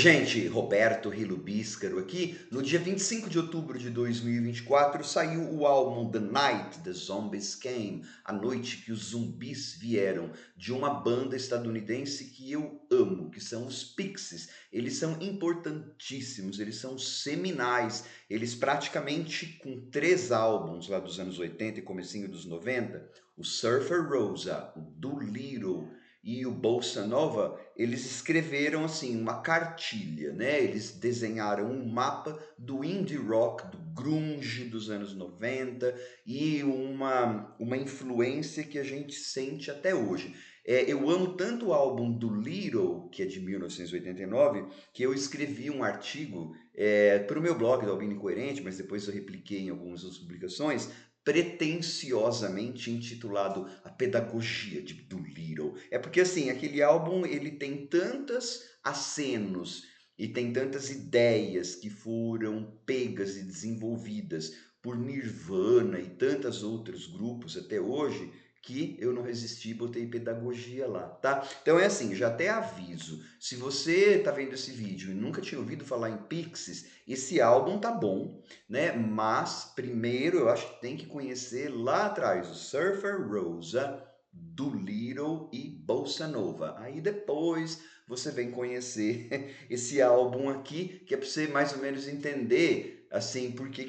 Gente, Roberto Rilo Bíscaro aqui. No dia 25 de outubro de 2024 saiu o álbum The Night the Zombies Came, A Noite que os Zumbis Vieram, de uma banda estadunidense que eu amo, que são os Pixies. Eles são importantíssimos, eles são seminais, eles praticamente com 3 álbuns lá dos anos 80 e comecinho dos 90, o Surfer Rosa, o Doolittle e o Bossa Nova, eles escreveram assim uma cartilha, né? Eles desenharam um mapa do indie rock, do grunge dos anos 90 e uma influência que a gente sente até hoje. Eu amo tanto o álbum do Little, que é de 1989, que eu escrevi um artigo para o meu blog do Albino Incoerente, mas depois eu repliquei em algumas das publicações, pretensiosamente intitulado A Pedagogia de Doolittle. É porque assim, aquele álbum ele tem tantos acenos e tem tantas ideias que foram pegas e desenvolvidas por Nirvana e tantos outros grupos até hoje, que eu não resisti e botei pedagogia lá, tá? Então é assim, já até aviso, se você tá vendo esse vídeo e nunca tinha ouvido falar em Pixies, esse álbum tá bom, né? Mas primeiro eu acho que tem que conhecer lá atrás o Surfer Rosa, Doolittle e Bossa Nova. Aí depois você vem conhecer esse álbum aqui, que é para você mais ou menos entender assim por que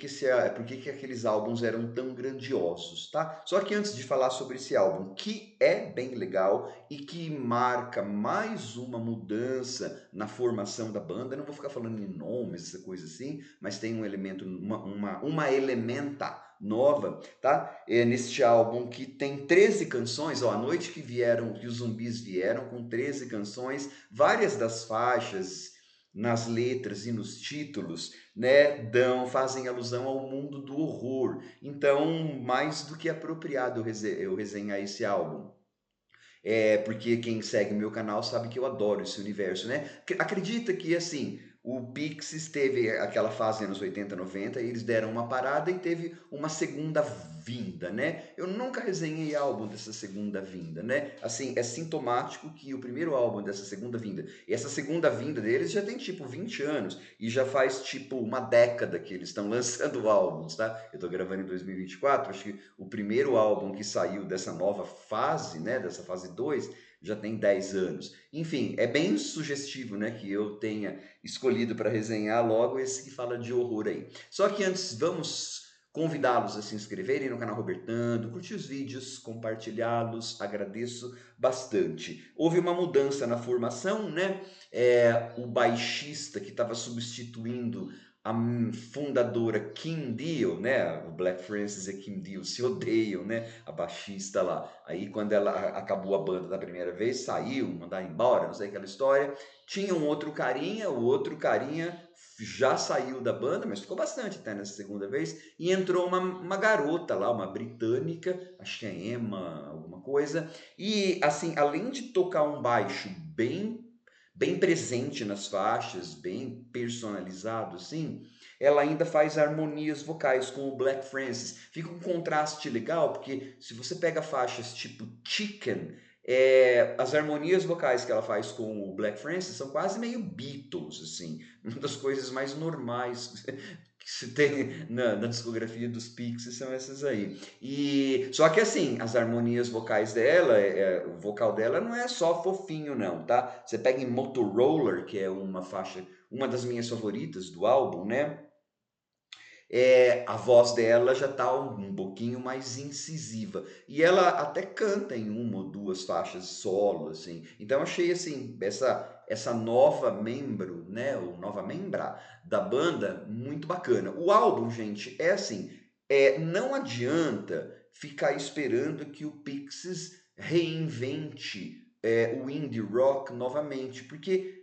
aqueles álbuns eram tão grandiosos, tá? Só que antes de falar sobre esse álbum, que é bem legal e que marca mais uma mudança na formação da banda, eu não vou ficar falando em nomes, essa coisa assim, mas tem um elemento, uma elementa nova, tá? Neste álbum que tem 13 canções, ó, A Noite que Vieram, que os Zumbis Vieram, com 13 canções, várias das faixas nas letras e nos títulos, né, fazem alusão ao mundo do horror. Então, mais do que apropriado eu resenhar esse álbum. Porque quem segue meu canal sabe que eu adoro esse universo, né? Acredita que, assim, o Pixies teve aquela fase anos 80, 90, e eles deram uma parada e teve uma segunda vinda, né? Eu nunca resenhei álbum dessa segunda vinda, né? Assim, é sintomático que o primeiro álbum dessa segunda vinda, e essa segunda vinda deles já tem tipo 20 anos, e já faz tipo uma década que eles estão lançando álbuns, tá? Eu tô gravando em 2024, acho que o primeiro álbum que saiu dessa nova fase, né, dessa fase 2, já tem 10 anos. Enfim, é bem sugestivo, né, que eu tenha escolhido para resenhar logo esse que fala de horror aí. Só que antes, vamos convidá-los a se inscreverem no canal Robertando, curtir os vídeos, compartilhá-los, agradeço bastante. Houve uma mudança na formação, né? O baixista que estava substituindo a fundadora Kim Deal, né? O Black Francis e Kim Deal se odeiam, né? A baixista lá. Aí quando ela acabou a banda da primeira vez, saiu, mandaram embora, não sei aquela história. Tinha um outro carinha, o outro carinha já saiu da banda, mas ficou bastante até nessa segunda vez. E entrou uma garota lá, uma britânica, acho que é Emma, alguma coisa. E assim, além de tocar um baixo bem presente nas faixas, bem personalizado, assim, ela ainda faz harmonias vocais com o Black Francis. Fica um contraste legal, porque se você pega faixas tipo Chicken, as harmonias vocais que ela faz com o Black Francis são quase meio Beatles, assim, uma das coisas mais normais que se tem na discografia dos Pixies são essas aí. E só que assim, as harmonias vocais dela, o vocal dela não é só fofinho não, tá? Você pega em Motorola, que é uma faixa, uma das minhas favoritas do álbum, né? A voz dela já está um pouquinho mais incisiva. E ela até canta em uma ou duas faixas solo, assim. Então achei assim, essa nova membro, né, ou nova membra da banda, muito bacana. O álbum, gente, é assim, não adianta ficar esperando que o Pixies reinvente o indie rock novamente, porque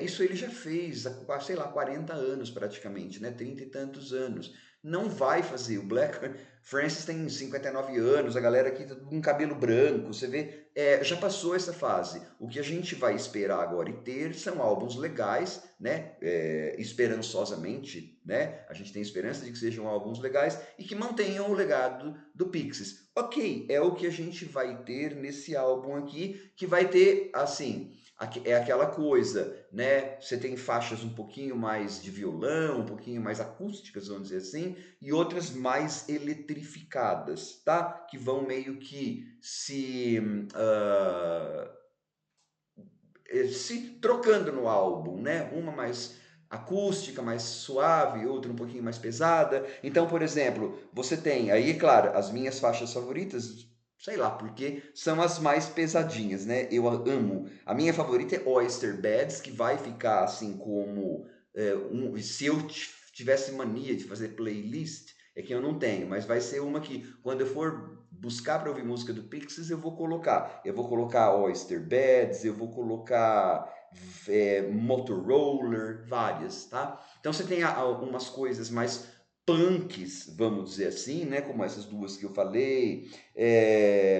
isso ele já fez há, sei lá, 40 anos praticamente, né? 30 e tantos anos. Não vai fazer. O Black Francis tem 59 anos, a galera aqui tá com cabelo branco, você vê, já passou essa fase. O que a gente vai esperar agora e ter são álbuns legais, né? Esperançosamente, né? A gente tem esperança de que sejam álbuns legais e que mantenham o legado do Pixies. Ok, é o que a gente vai ter nesse álbum aqui, que vai ter, assim, É aquela coisa, né? Você tem faixas um pouquinho mais de violão, um pouquinho mais acústicas, vamos dizer assim, e outras mais eletrificadas, tá? Que vão meio que se trocando no álbum, né? Uma mais acústica, mais suave, outra um pouquinho mais pesada. Então, por exemplo, você tem aí, claro, as minhas faixas favoritas, sei lá porque, são as mais pesadinhas, né? Eu amo. A minha favorita é Oyster Beds, que vai ficar assim como se eu tivesse mania de fazer playlist, é que eu não tenho, mas vai ser uma que quando eu for buscar para ouvir música do Pixies, eu vou colocar. Eu vou colocar Oyster Beds, eu vou colocar Motorola, várias, tá? Então você tem umas coisas mais punks, vamos dizer assim, né? Como essas duas que eu falei,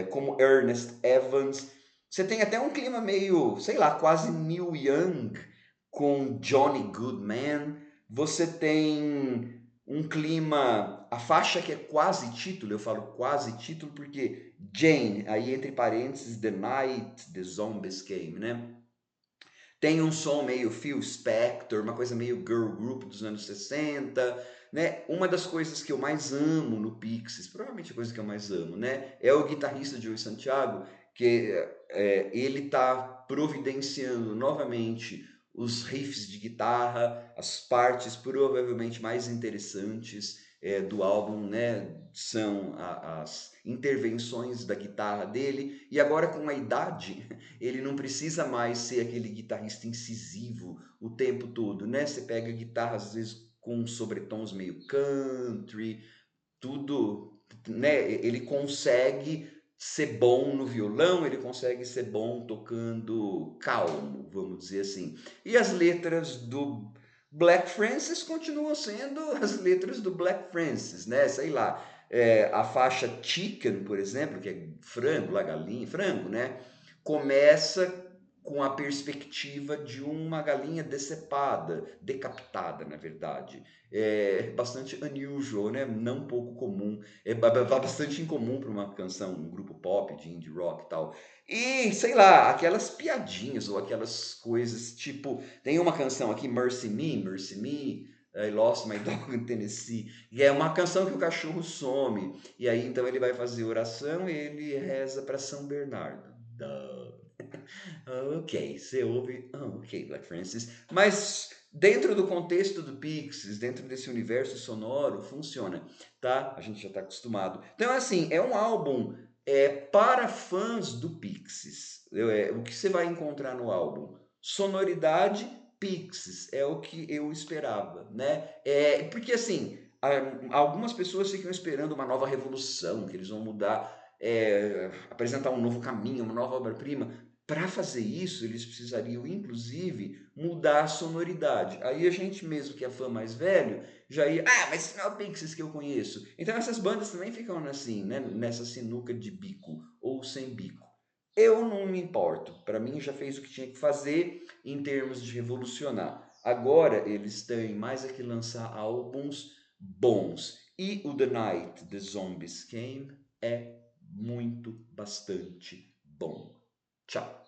como Ernest Evans. Você tem até um clima meio, sei lá, quase Neil Young com Johnny Goodman. Você tem um clima, a faixa que é quase título, eu falo quase título porque Jane, aí entre parênteses, The Night the Zombies Came, né? Tem um som meio Phil Spector, uma coisa meio girl group dos anos 60, né? Uma das coisas que eu mais amo no Pixies, provavelmente a coisa que eu mais amo, né? É o guitarrista Joey Santiago, que ele tá providenciando novamente os riffs de guitarra, as partes provavelmente mais interessantes do álbum, né? São as intervenções da guitarra dele, e agora com a idade ele não precisa mais ser aquele guitarrista incisivo o tempo todo, né? Você pega guitarras às vezes com sobretons meio country, tudo, né? Ele consegue ser bom no violão, ele consegue ser bom tocando calmo, vamos dizer assim. E as letras do Black Francis continuam sendo as letras do Black Francis, né? Sei lá, a faixa Chicken, por exemplo, que é frango, lá galinha, frango, né? Começa com a perspectiva de uma galinha decepada, decapitada, na verdade. É bastante unusual, né? Não pouco comum. É bastante incomum para uma canção, um grupo pop de indie rock e tal. E, sei lá, aquelas piadinhas ou aquelas coisas, tipo, tem uma canção aqui, Mercy Me, I Lost My Dog in Tennessee, e é uma canção que o cachorro some, e aí então ele vai fazer oração e ele reza para São Bernardo. Duh. Ok, você ouve. Ok, Black Francis. Mas dentro do contexto do Pixies, dentro desse universo sonoro, funciona, tá? A gente já está acostumado. Então, assim, é um álbum para fãs do Pixies. O que você vai encontrar no álbum? Sonoridade Pixies, é o que eu esperava, né? Porque, assim, algumas pessoas ficam esperando uma nova revolução, que eles vão mudar. Apresentar um novo caminho, uma nova obra-prima. Para fazer isso, eles precisariam, inclusive, mudar a sonoridade. Aí a gente mesmo, que é fã mais velho, já ia, mas esse não é o Pixies que eu conheço. Então essas bandas também ficam assim, né, nessa sinuca de bico ou sem bico. Eu não me importo. Para mim já fez o que tinha que fazer em termos de revolucionar. Agora eles têm mais é que lançar álbuns bons. E o The Night the Zombies Came é muito, bastante bom. Tchau.